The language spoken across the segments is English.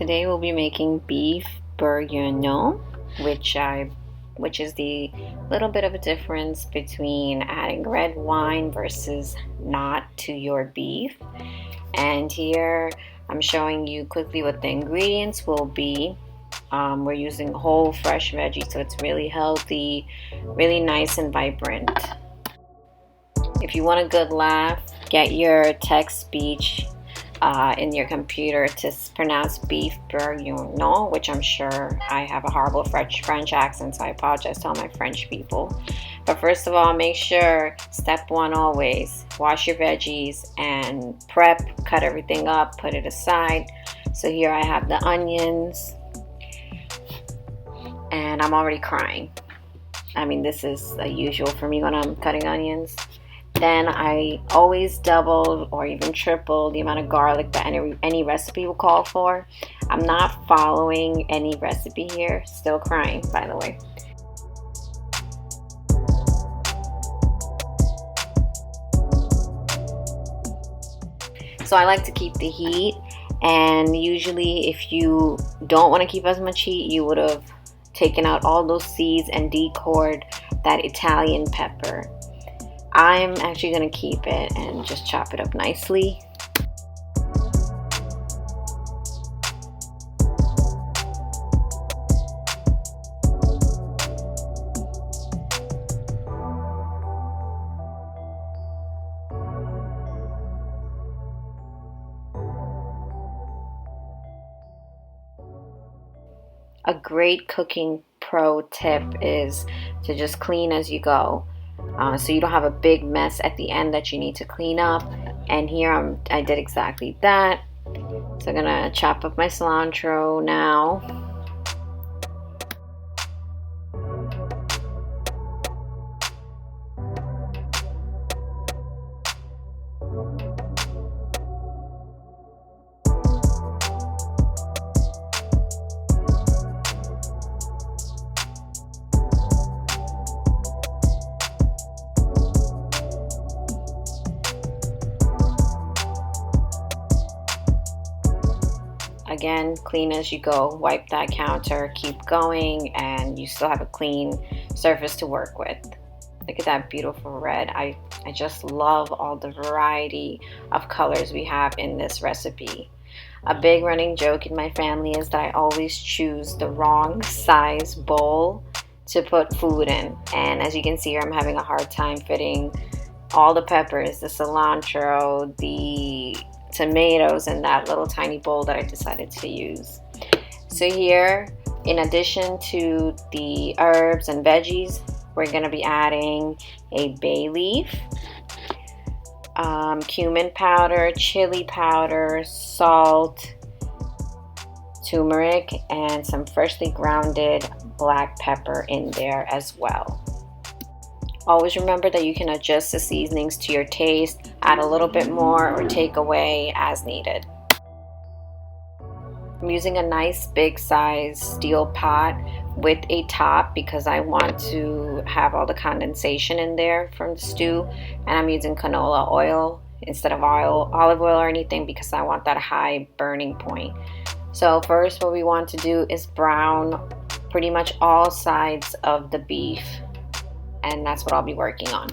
Today we'll be making beef bourguignon, which is the little bit of a difference between adding red wine versus not to your beef. And here I'm showing you quickly what the ingredients will be. We're using whole fresh veggies, so it's really healthy, really nice and vibrant. If you want a good laugh, get your text-speech in your computer to pronounce beef bourguignon, which I'm sure I have a horrible French accent, so I apologize to all my French people. But first of all, make sure, step one always, wash your veggies and prep, cut everything up, put it aside. So here I have the onions, and I'm already crying. I mean, this is usual for me when I'm cutting onions. Then I always double or even triple the amount of garlic that any recipe will call for. I'm not following any recipe here. Still crying, by the way. So I like to keep the heat, and usually if you don't want to keep as much heat, you would have taken out all those seeds and decored that Italian pepper. I'm actually going to keep it and just chop it up nicely. A great cooking pro tip is to just clean as you go. So you don't have a big mess at the end that you need to clean up. And here I did exactly that. So I'm gonna chop up my cilantro now. Again, clean as you go, wipe that counter, keep going, and you still have a clean surface to work with. Look at that beautiful red. I just love all the variety of colors we have in this recipe. A big running joke in my family is that I always choose the wrong size bowl to put food in. And as you can see here, I'm having a hard time fitting all the peppers, the cilantro, the tomatoes in that little tiny bowl that I decided to use. So here, in addition to the herbs and veggies, we're going to be adding a bay leaf, cumin powder, chili powder, salt, turmeric, and some freshly grounded black pepper in there as well. Always remember that you can adjust the seasonings to your taste, add a little bit more or take away as needed. I'm using a nice big size steel pot with a top because I want to have all the condensation in there from the stew, and I'm using canola oil instead of olive oil or anything because I want that high burning point. So first what we want to do is brown pretty much all sides of the beef, and that's what I'll be working on.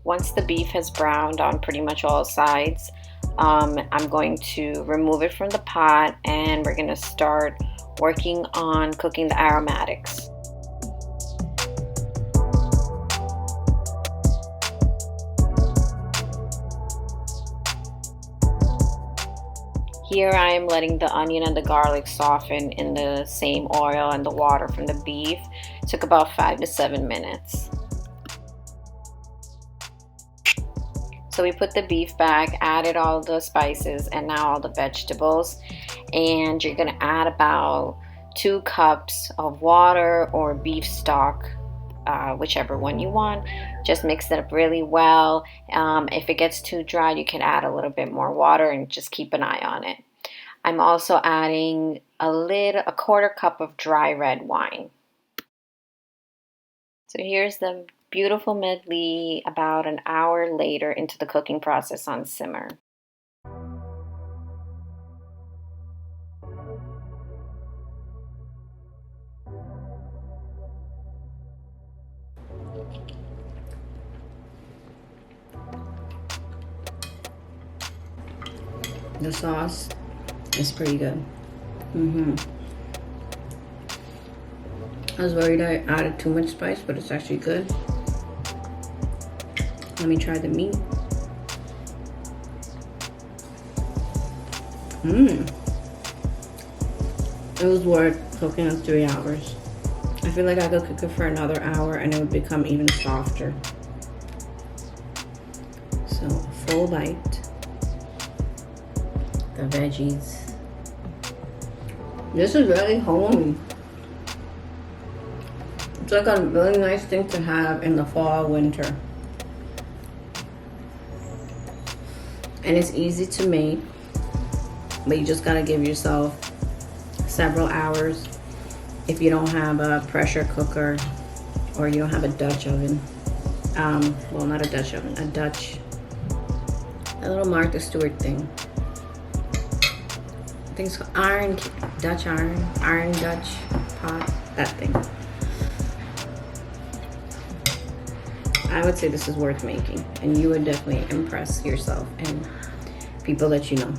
Once the beef has browned on pretty much all sides, I'm going to remove it from the pot, and we're going to start working on cooking the aromatics. Here I am letting the onion and the garlic soften in the same oil and the water from the beef. It took about 5 to 7 minutes. So we put the beef back, added all the spices, and now all the vegetables. And you're gonna add about 2 cups of water or beef stock, whichever one you want. Just mix it up really well. If it gets too dry, you can add a little bit more water and just keep an eye on it. I'm also adding a quarter cup of dry red wine. So here's the beautiful medley about an hour later into the cooking process on simmer. The sauce is pretty good. I was worried I added too much spice, but it's actually good. Let me try the meat. It was worth cooking in 3 hours. I feel like I could cook it for another hour and it would become even softer. So, full bite. The veggies. This is really homey. It's like a really nice thing to have in the fall, winter. And it's easy to make, but you just gotta give yourself several hours if you don't have a pressure cooker or you don't have a Dutch oven. Well, not a Dutch oven, a little Martha Stewart thing. I think it's called iron Dutch pot, that thing. I would say this is worth making, and you would definitely impress yourself and people that you know.